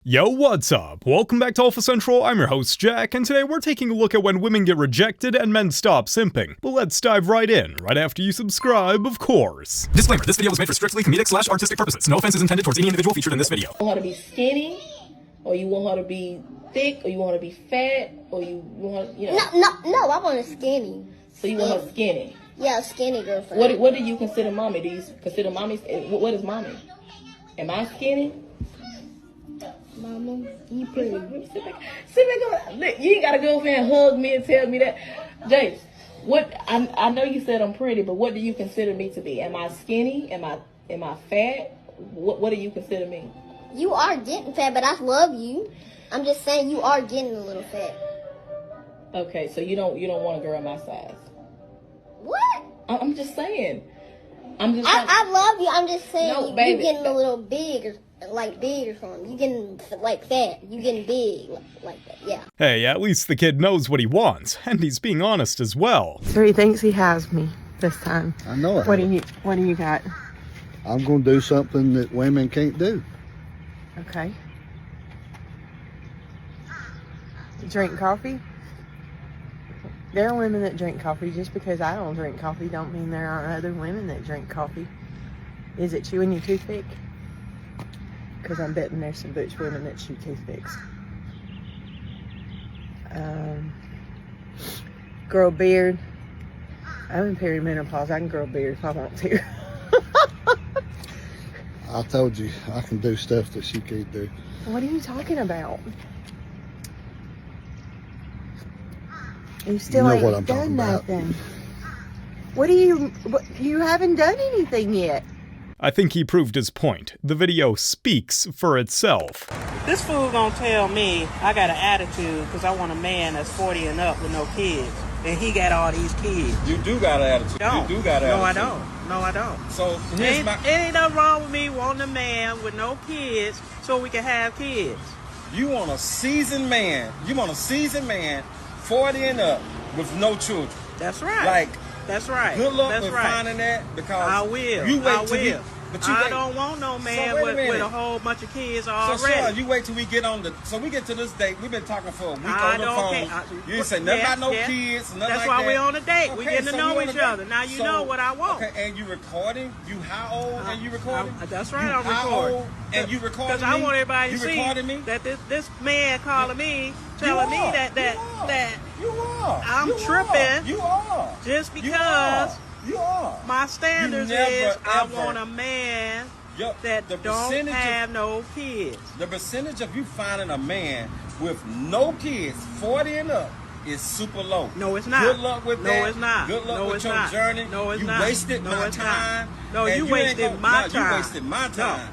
Yo, what's up? Welcome back to Alpha Central, I'm your host Jack, and today we're taking a look at when women get rejected and men stop simping. But let's dive right in, right after you subscribe, of course. Disclaimer, this video was made for strictly comedic/artistic purposes. No offense is intended towards any individual featured in this video. You want her to be skinny, or you want her to be thick, or you want her to be fat, or you want her, No, I want her skinny. So you want her skinny? Yeah, skinny girlfriend. What do you consider mommy? Do you consider mommy, what is mommy? Am I skinny? Mama, you pretty. Sit back. Look, you ain't gotta go over and hug me and tell me that. Jace, I know you said I'm pretty, but what do you consider me to be? Am I skinny? Am I fat? What do you consider me? You are getting fat, but I love you. I'm just saying you are getting a little fat. Okay, so you don't want a girl my size. What? I'm just saying. I love you. I'm just saying No, you baby. getting a little big or something. You getting like fat. You getting big like that. Yeah. Hey, at least the kid knows what he wants, and he's being honest as well. So he thinks he has me this time. I know it. What do you got? I'm going to do something that women can't do. Okay. You drink coffee? There are women that drink coffee. Just because I don't drink coffee don't mean there aren't other women that drink coffee. Is it chewing your toothpick? Because I'm betting there's some butch women that chew toothpicks. Grow a beard. I'm in perimenopause. I can grow a beard if I want to. I told you, I can do stuff that she can't do. What are you talking about? You still You know ain't what I'm done talking about. nothing. You haven't done anything yet. I think he proved his point. The video speaks for itself. This fool gonna tell me I got an attitude because I want a man that's 40 and up with no kids. And he got all these kids. You do got an attitude. Don't. You do got an attitude. No, I don't. So here's Ain't nothing wrong with me wanting a man with no kids so we can have kids. you want a seasoned man. You want a seasoned man, 40 and up, with no children. That's right. Like, that's right. good luck that's with right. finding that because I will. You wait I till will. but you I wait. don't want no man wait a with minute. a whole bunch of kids So already. Sean, you wait till we get on the. So we get to this date. We've been talking for a week I on the don't phone. care. You didn't say nothing Yeah, about no yeah. kids, nothing That's like why that. we on a date. We getting to so know you on each a date. other. Now you know what I want. Okay, and you recording? You how old and you recording? That's right, You I'm how recording. old and you recording Because I me? want everybody to You see recording me? that this man calling me, telling me that you are. I'm You are. tripping. You are. just You because are. You are. my standards never, is I ever- want a man that the don't percentage have no kids. The percentage of you finding a man with no kids, 40 and up, is super low. No, it's not. Good luck with that. No, it's not. Good luck No, with it's your not. journey. No, it's you not. wasted No, my it's not. time. No, and you ain't wasted my You time. wasted my No. time.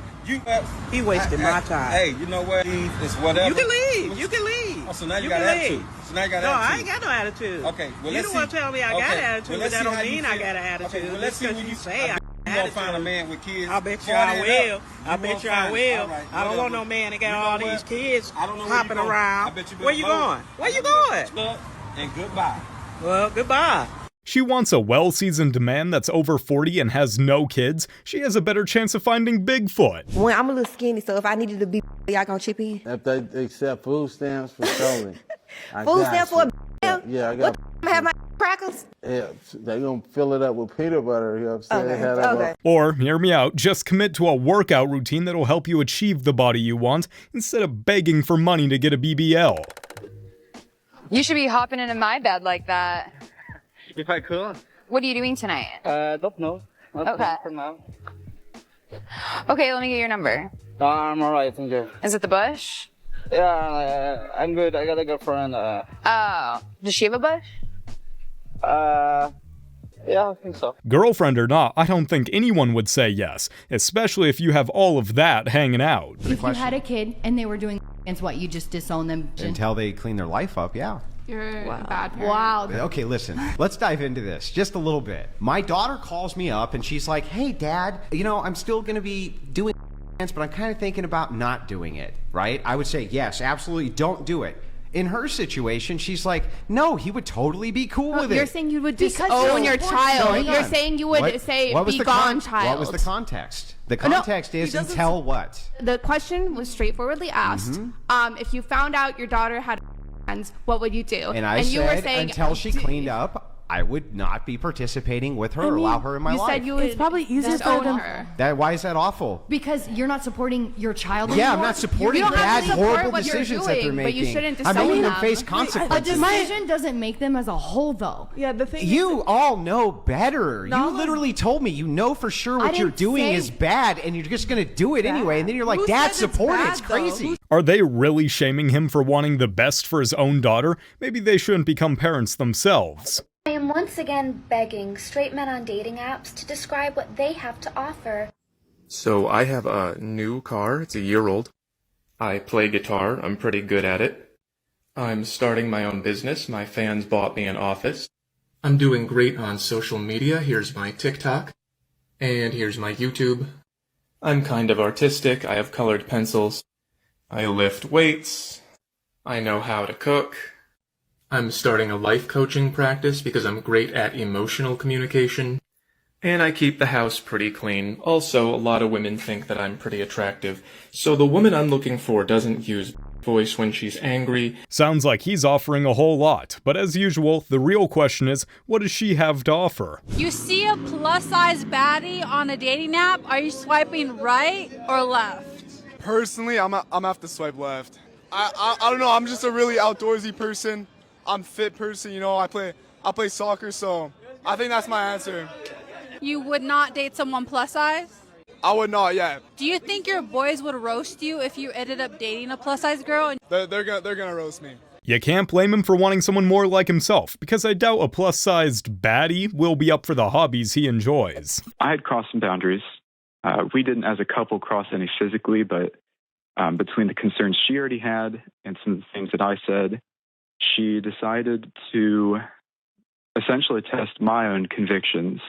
He wasted my time. Hey, you know what? It's whatever. You can leave. You can leave. Oh, so now you can got leave. attitude. So now you got No, attitude. I ain't got no attitude. Okay, well, you let's don't want see. to tell me I got Okay, attitude, well, but let's that see don't how you mean I feel. got an attitude. Okay, well, let's see Just when 'cause you say I got you an gonna find a attitude. man with kids. I bet you 40 I and will. up. I You bet gonna you I find- will. all right, I don't want whatever. no man that got You know all what? these kids I don't know where hopping you going. around. I bet you Where you better vote. going? Where you going? Good luck and goodbye. Well, goodbye. She wants a well-seasoned man that's over 40 and has no kids. She has a better chance of finding Bigfoot. Well, I'm a little skinny, so if I needed to be, y'all gonna chip in? If they accept food stamps for solely. Food stamp for a Yeah, I got. What have my crackers? Yeah, they gonna fill it up with peanut butter. You know what I'm saying? Okay, Have that okay. Or, hear me out, just commit to a workout routine that'll help you achieve the body you want, instead of begging for money to get a BBL. You should be hopping into my bed like that. If I could. What are you doing tonight? Don't know. Not Okay. for now. Okay, let me get your number. I'm alright, thank you. Is it the bush? Yeah, I'm good. I got a girlfriend. Oh, does she have a bush? Yeah, I think so. Girlfriend or not, I don't think anyone would say yes, especially if you have all of that hanging out. If you had a kid and they were doing against what, you just disown them? Until they clean their life up, yeah. You're a bad parent. Wow. Okay, listen, let's dive into this just a little bit. My daughter calls me up and she's like, hey, Dad, you know, I'm still going to be doing but I'm kind of thinking about not doing it, right? I would say, yes, absolutely, don't do it. In her situation, she's like, no, he would totally be cool with it. You're saying you would disown your child. You're saying you would say, be gone, child. What was the context? The context is until what? The question was straightforwardly asked. If you found out your daughter had friends, what would you do? And I you were said, saying, until she cleaned up, I would not be participating with her or allow her in my life. You said you would It's probably easier disown for them. her. Why is that awful? Because you're not supporting your child Yeah, anymore. I'm not supporting You don't have bad, to support horrible what you're decisions that they're doing, making. but you shouldn't I'm making disown them them. face A consequences. decision doesn't make them as a whole, though. Yeah, the thing You all know better. No. You literally told me you know for sure what you're didn't doing say is bad, and you're just going to do it anyway. And then you're like, Who Dad, said it's support it. bad, It's though? crazy. Are they really shaming him for wanting the best for his own daughter? Maybe they shouldn't become parents themselves. I am once again begging straight men on dating apps to describe what they have to offer. So I have a new car. It's a year old. I play guitar. I'm pretty good at it. I'm starting my own business. My fans bought me an office. I'm doing great on social media. Here's my TikTok. And here's my YouTube. I'm kind of artistic. I have colored pencils. I lift weights. I know how to cook. I'm starting a life coaching practice because I'm great at emotional communication. And I keep the house pretty clean. Also, a lot of women think that I'm pretty attractive. So the woman I'm looking for doesn't use voice when she's angry. Sounds like he's offering a whole lot, but as usual, the real question is, what does she have to offer? You see a plus-size baddie on a dating app, are you swiping right or left? Personally, I'm gonna have to swipe left. I don't know, I'm just a really outdoorsy person. I'm a fit person, you know, I play soccer, so I think that's my answer. You would not date someone plus size? I would not, yeah. Do you think your boys would roast you if you ended up dating a plus size girl? They're gonna roast me. You can't blame him for wanting someone more like himself, because I doubt a plus-sized baddie will be up for the hobbies he enjoys. I had crossed some boundaries. We didn't as a couple cross any physically, but between the concerns she already had and some of the things that I said, she decided to essentially test my own convictions.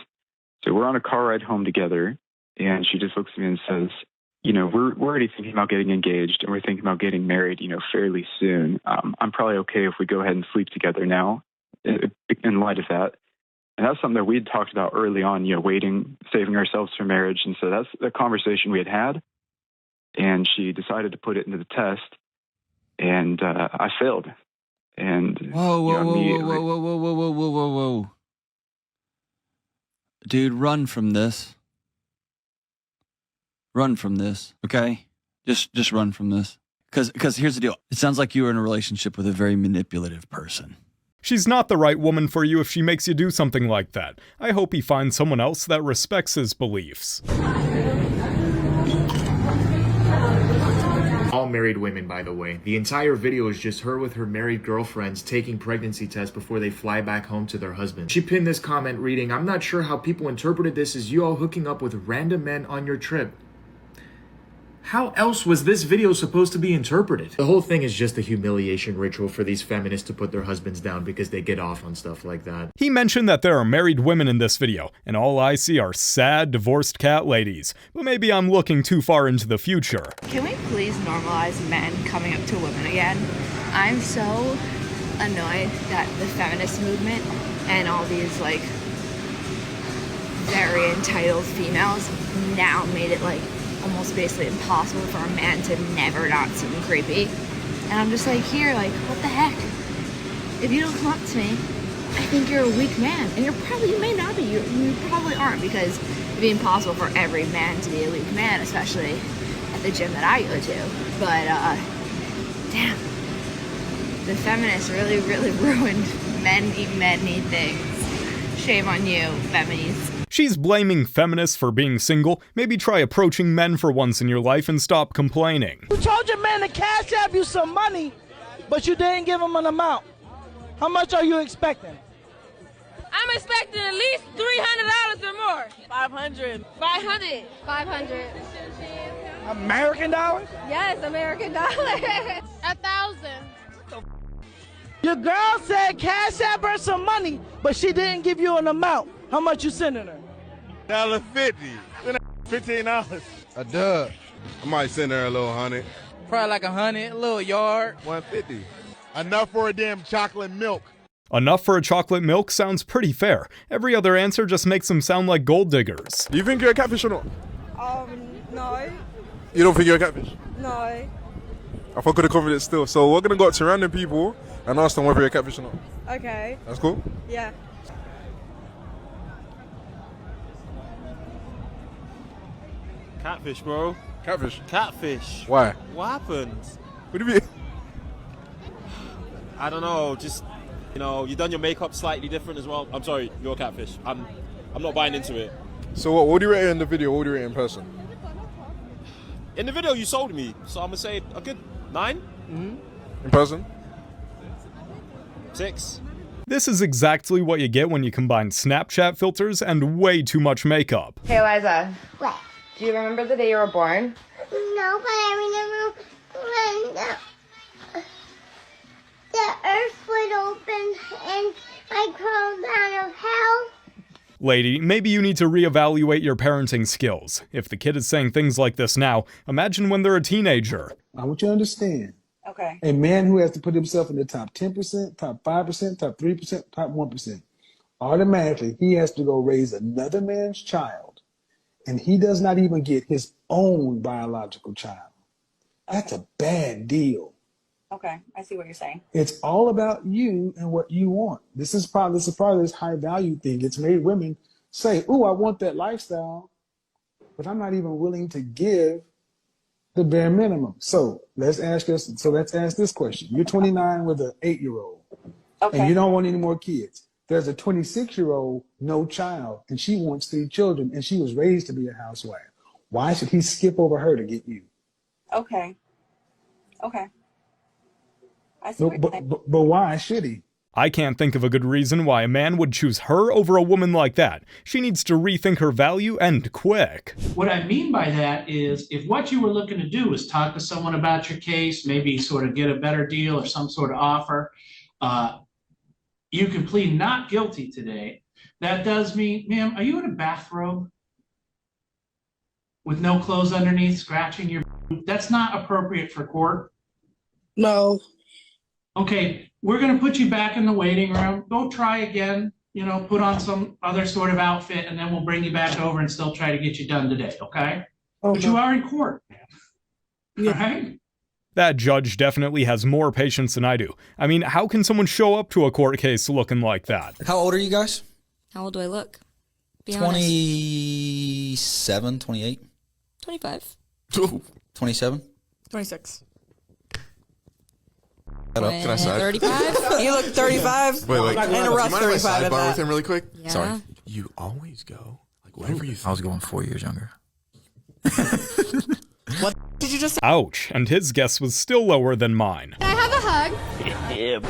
So we're on a car ride home together, and she just looks at me and says, you know, we're already thinking about getting engaged, and we're thinking about getting married, you know, fairly soon. I'm probably okay if we go ahead and sleep together now in light of that. And that's something that we'd talked about early on, you know, waiting, saving ourselves for marriage. And so that's the conversation we had. And she decided to put it into the test, and I failed. And whoa. Dude, run from this. Run from this, okay? Just run from this. Because here's the deal. It sounds like you were in a relationship with a very manipulative person. She's not the right woman for you if she makes you do something like that. I hope he finds someone else that respects his beliefs. All married women, by the way. The entire video is just her with her married girlfriends taking pregnancy tests before they fly back home to their husband. She pinned this comment reading, "I'm not sure how people interpreted this as you all hooking up with random men on your trip." How else was this video supposed to be interpreted? The whole thing is just a humiliation ritual for these feminists to put their husbands down because they get off on stuff like that. He mentioned that there are married women in this video, and all I see are sad, divorced cat ladies. But maybe I'm looking too far into the future. Can we please normalize men coming up to women again? I'm so annoyed that the feminist movement and all these, like, very entitled females now made it, like, almost basically impossible for a man to never not seem creepy. And I'm just like, here, like, what the heck? If you don't come up to me, I think you're a weak man. And you may not be. You probably aren't, because it'd be impossible for every man to be a weak man, especially at the gym that I go to. But, damn. The feminists really, really ruined men need things. Shame on you, feminists. She's blaming feminists for being single. Maybe try approaching men for once in your life and stop complaining. You told your man to cash out you some money, but you didn't give him an amount. How much are you expecting? I'm expecting at least $300 or more. 500. 500. 500. American dollars? Yes, American dollars. 1,000. Your girl said cash out her some money, but she didn't give you an amount. How much you sending her? $1.50. $15. A dub. I might send her a little $100. Probably like $100, a little yard. $150. Enough for a damn chocolate milk. Enough for a chocolate milk sounds pretty fair. Every other answer just makes them sound like gold diggers. Do you think you're a catfish or not? No. You don't think you're a catfish? No. I fuck with the confidence still. So we're gonna go out to random people and ask them whether you're a catfish or not. Okay. That's cool? Yeah. Catfish, bro. Catfish? Catfish. Why? What happens? What do you mean? I don't know, just, you know, you done your makeup slightly different as well. I'm sorry, you're a catfish. I'm not buying into it. So what would you rate it in the video? What would you rate it in person? In the video, you sold me, so I'm gonna say a good 9. In person? 6. This is exactly what you get when you combine Snapchat filters and way too much makeup. Hey, Eliza. What? Do you remember the day you were born? No, but I remember when the earth would open and I crawled out of hell. Lady, maybe you need to reevaluate your parenting skills. If the kid is saying things like this now, imagine when they're a teenager. I want you to understand. Okay. A man who has to put himself in the top 10%, top 5%, top 3%, top 1%, automatically he has to go raise another man's child, and he does not even get his own biological child. That's a bad deal. Okay, I see what you're saying. It's all about you and what you want. This is part of this high value thing. It's made women say, "Ooh, I want that lifestyle, but I'm not even willing to give the bare minimum." So let's ask this question. You're 29 with an 8-year-old, and you don't want any more kids. There's a 26-year-old, no child, and she wants 3 children, and she was raised to be a housewife. Why should he skip over her to get you? Okay. I see what you're saying. But why should he? I can't think of a good reason why a man would choose her over a woman like that. She needs to rethink her value, and quick. What I mean by that is, if what you were looking to do is talk to someone about your case, maybe sort of get a better deal or some sort of offer, you can plead not guilty today. That does mean, ma'am, are you in a bathrobe with no clothes underneath, scratching your? That's not appropriate for court. No. Okay, we're going to put you back in the waiting room. Go try again, you know, put on some other sort of outfit, and then we'll bring you back over and still try to get you done today, okay? But you are in court, all right? That judge definitely has more patience than I do. I mean, how can someone show up to a court case looking like that? How old are you guys? How old do I look? Be 27, 28? 25. 27? 26. Can I side? 35? You look 35. Wait. And a rough 35 at that. with him really quick? Yeah. Sorry. You always go. Like, whatever you I was going 4 years younger. What did you just say? Ouch, and his guess was still lower than mine. Can I have a hug? Yeah.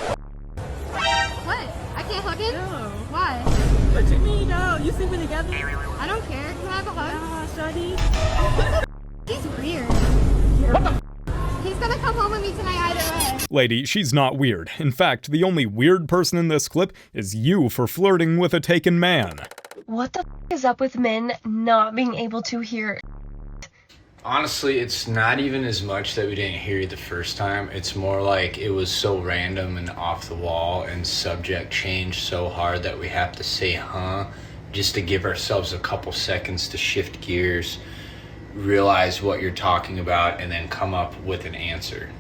What? I can't hug him? No. Why? What you mean? No, you sleeping together? I don't care. Can I have a hug? Shawty. He's weird. What the? He's gonna come home with me tonight either way. Lady, she's not weird. In fact, the only weird person in this clip is you for flirting with a taken man. What the is up with men not being able to hear? Honestly, it's not even as much that we didn't hear you the first time. It's more like it was so random and off the wall, and subject changed so hard that we have to say huh just to give ourselves a couple seconds to shift gears, realize what you're talking about, and then come up with an answer.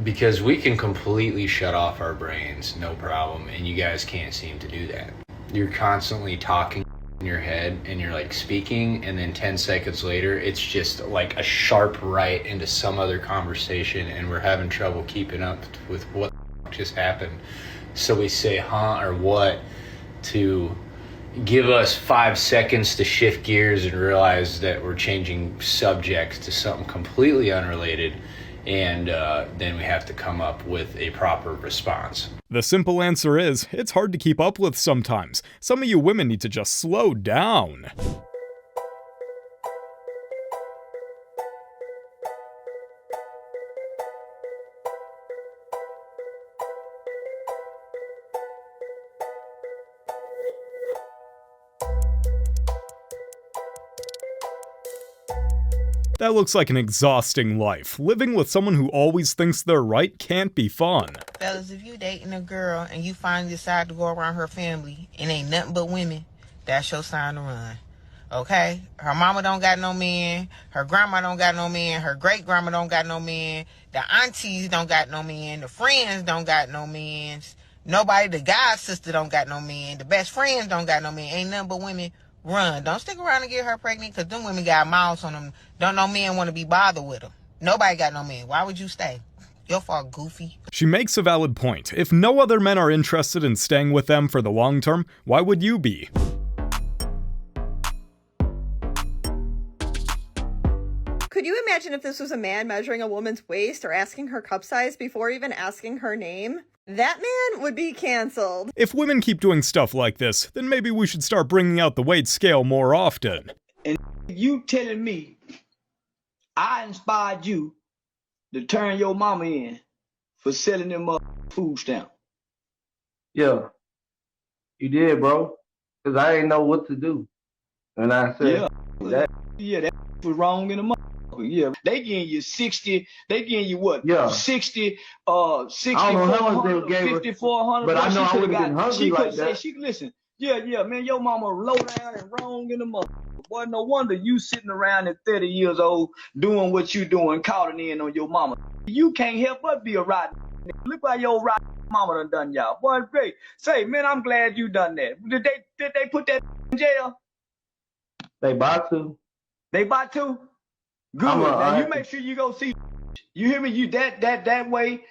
Because we can completely shut off our brains, no problem, and you guys can't seem to do that. You're constantly talking in your head, and you're like speaking, and then 10 seconds later, it's just like a sharp right into some other conversation, and we're having trouble keeping up with what just happened. So we say huh or what to give us 5 seconds to shift gears and realize that we're changing subjects to something completely unrelated, and then we have to come up with a proper response. The simple answer is, it's hard to keep up with sometimes. Some of you women need to just slow down. That looks like an exhausting life. Living with someone who always thinks they're right can't be fun. Fellas, if you dating a girl and you finally decide to go around her family and ain't nothing but women, that's your sign to run. Okay? Her mama don't got no man. Her grandma don't got no man. Her great grandma don't got no man. The aunties don't got no man. The friends don't got no man. Nobody, the god sister don't got no man. The best friends don't got no man. Ain't nothing but women. Run. Don't stick around and get her pregnant because them women got mouths on them. Don't no men want to be bothered with them. Nobody got no man. Why would you stay? Your fault, goofy. She makes a valid point. If no other men are interested in staying with them for the long term, why would you be? Could you imagine if this was a man measuring a woman's waist or asking her cup size before even asking her name? That man would be canceled. If women keep doing stuff like this, then maybe we should start bringing out the weight scale more often. And you telling me I inspired you to turn your mama in for selling them up food stamp? Yeah, you did, bro. Because I didn't know what to do. And I said, that was wrong in the mother. Yeah, they getting you 60. They getting you what? Yeah, 60. I don't know how much they gave her, 5,400. but I know I wouldn't have been hungry like that. She listen. Yeah, man, your mama low down and wrong in the mother. Boy, no wonder you sitting around at 30 years old doing what you doing, calling in on your mama. You can't help but be a rotten. Look what your rotten mama done y'all. Boy, great. Say, man, I'm glad you done that. Did they put that in jail? They about to. They about to? Good. Now you make sure you go see. You hear me? You that way.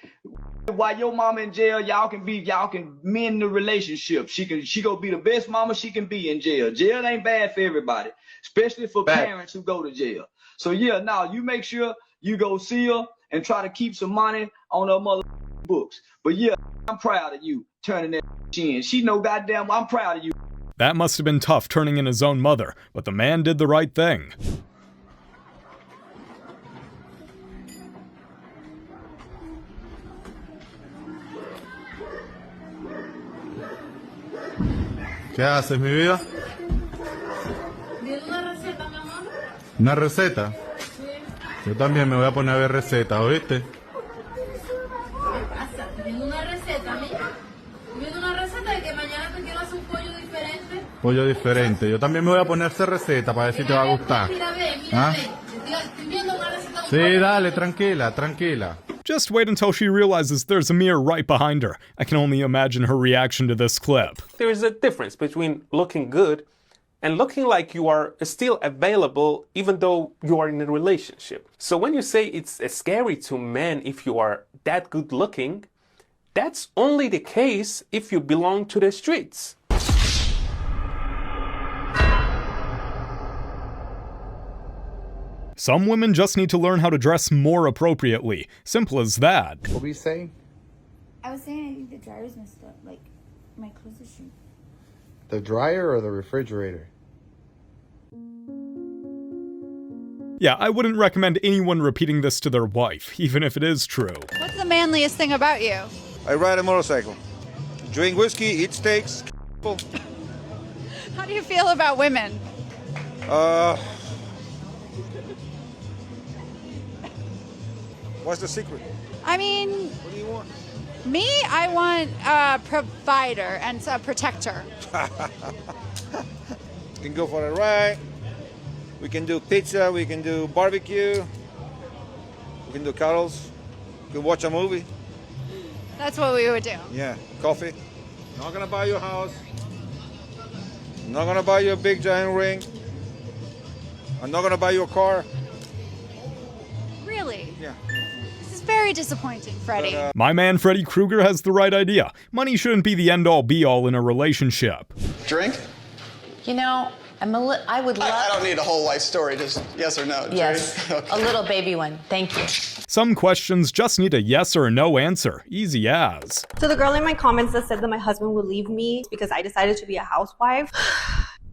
While your mama in jail, y'all can mend the relationship. She go be the best mama she can be in jail. Jail ain't bad for everybody, especially for parents who go to jail. So yeah, now you make sure you go see her and try to keep some money on her mother books. But yeah, I'm proud of you turning that in. She know goddamn I'm proud of you. That must have been tough turning in his own mother, but the man did the right thing. ¿Qué haces, mi vida? ¿Viene una receta, mi amor? ¿Una receta? Sí. Yo también me voy a poner a ver recetas, ¿oíste? ¿Qué pasa? ¿Viene una receta, mija? ¿Viene una receta de que mañana te quiero hacer un pollo diferente? Pollo diferente. Yo también me voy a poner a hacer receta para ver si te va a gustar. Mira, ve. ¿Ah? Estoy viendo una receta. Sí, dale, tranquila, tranquila. Just wait until she realizes there's a mirror right behind her. I can only imagine her reaction to this clip. There is a difference between looking good and looking like you are still available even though you are in a relationship. So when you say it's scary to men if you are that good looking, that's only the case if you belong to the streets. Some women just need to learn how to dress more appropriately. Simple as that. What were you saying? I was saying I think the dryer's messed up. Like, my clothes are shrinking. The dryer or the refrigerator? Yeah, I wouldn't recommend anyone repeating this to their wife, even if it is true. What's the manliest thing about you? I ride a motorcycle. Drink whiskey, eat steaks. How do you feel about women? What's the secret? I mean, What do you want? me, I want a provider and a protector. We can go for a ride. We can do pizza. We can do barbecue. We can do carols. We can watch a movie. That's what we would do. Yeah, coffee. Not gonna buy you a house. Not gonna buy you a big giant ring. I'm not gonna buy you a car. Really? Yeah. This is very disappointing, Freddie. My man Freddy Krueger has the right idea. Money shouldn't be the end-all be-all in a relationship. Drink? You know, I would love... I don't need a whole life story, just yes or no. Yes, Drink? a little baby one. Thank you. Some questions just need a yes or no answer. Easy as. So the girl in my comments that said that my husband would leave me because I decided to be a housewife,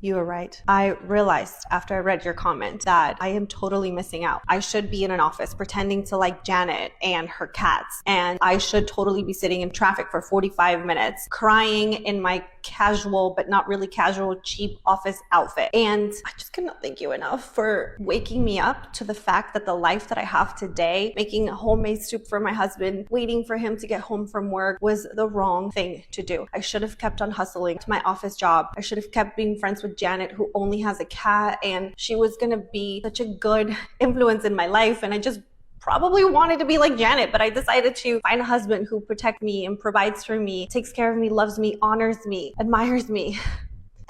you were right. I realized after I read your comment that I am totally missing out. I should be in an office pretending to like Janet and her cats, and I should totally be sitting in traffic for 45 minutes crying in my casual, but not really casual, cheap office outfit. And I just cannot thank you enough for waking me up to the fact that the life that I have today, making homemade soup for my husband, waiting for him to get home from work, was the wrong thing to do. I should have kept on hustling to my office job. I should have kept being friends with Janet, who only has a cat, and she was gonna be such a good influence in my life. And I just probably wanted to be like Janet, but I decided to find a husband who protects me and provides for me, takes care of me, loves me, honors me, admires me.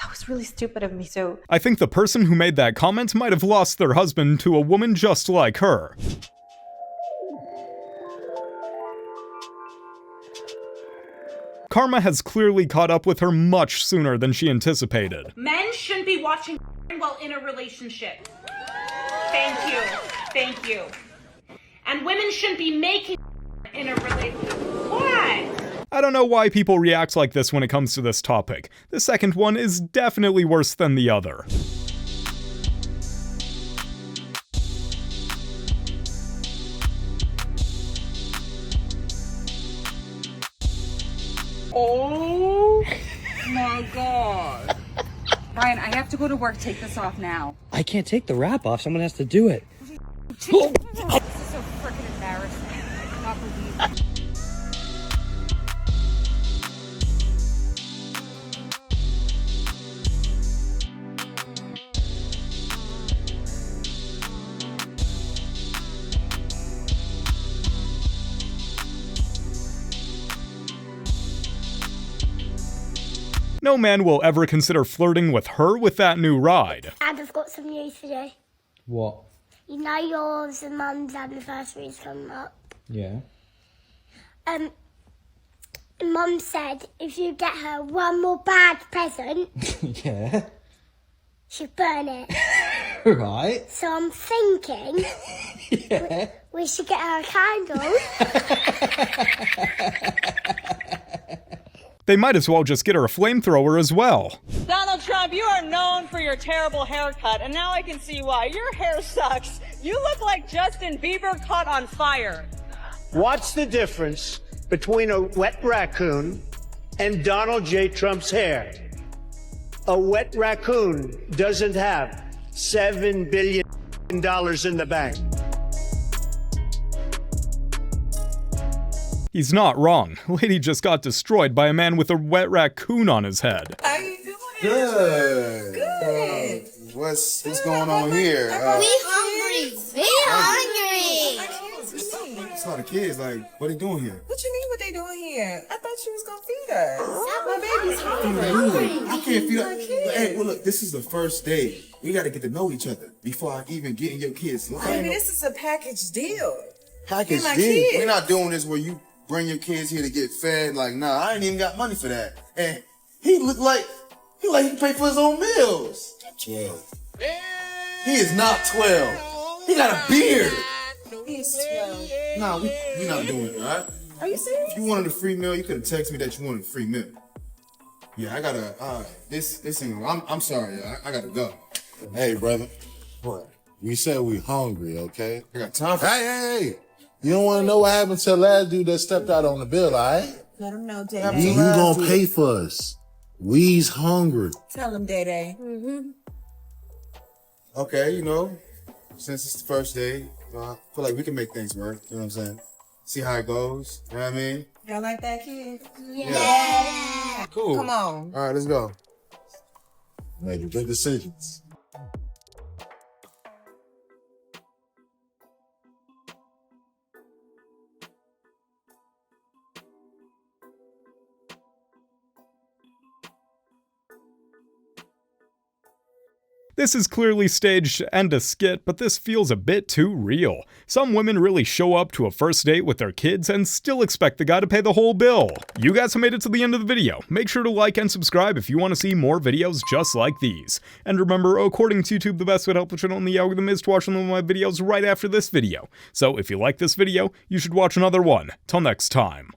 That was really stupid of me, so... I think the person who made that comment might have lost their husband to a woman just like her. Karma has clearly caught up with her much sooner than she anticipated. Men shouldn't be watching while in a relationship. Thank you. Thank you. And women shouldn't be making in a relationship. Why? I don't know why people react like this when it comes to this topic. The second one is definitely worse than the other. Oh my God. Ryan, I have to go to work. Take this off now. I can't take the wrap off. Someone has to do it. This is so freaking embarrassing. I cannot believe it. No man will ever consider flirting with her with that new ride. And I've got some news for you. What? You know yours and Mum's anniversary is coming up. Yeah. Mum said if you get her one more bad present, Yeah. she'll burn it. Right. So I'm thinking Yeah. we should get her a candle. They might as well just get her a flamethrower as well. Donald Trump, you are known for your terrible haircut, and now I can see why. Your hair sucks. You look like Justin Bieber caught on fire. What's the difference between a wet raccoon and Donald J. Trump's hair? A wet raccoon doesn't have $7 billion in the bank. He's not wrong. Lady just got destroyed by a man with a wet raccoon on his head. How you doing? Good. Good. What's going on here? We hungry. We hungry. It's not the kids. Like, what are they doing here? What you mean what they doing here? I thought you was gonna feed us. My baby's hungry. I can't feel it. Hey, well, look, this is the first day. We got to get to know each other before I even get in your kids. Baby, this is a package deal. Package my deal. kids. We're not doing this where you bring your kids here to get fed. Like, nah, I ain't even got money for that. And he looked like he can pay for his own meals. 12. He is not 12. He got a beard. He's 12. Nah, we not doing it, all right? Are you serious? If you wanted a free meal, you could have texted me that you wanted a free meal. Yeah, I gotta, this ain't, I'm sorry, I gotta go. Hey, brother. What? We said we hungry, okay? I got time for Hey. You don't want to know what happened to the last dude that stepped out on the bill, all right? Let him know, Day-Day. You gonna pay for us. We's hungry. Tell him, Day-Day. Mm-hmm. Okay, since it's the first day, I feel like we can make things work, you know what I'm saying? See how it goes, you know what I mean? Y'all like that, kid? Yeah. Cool. Come on. All right, let's go. Make good decisions. This is clearly staged and a skit, but this feels a bit too real. Some women really show up to a first date with their kids and still expect the guy to pay the whole bill. You guys have made it to the end of the video. Make sure to like and subscribe if you want to see more videos just like these. And remember, according to YouTube, the best way to help the channel in the algorithm is to watch one of my videos right after this video. So if you like this video, you should watch another one. Till next time.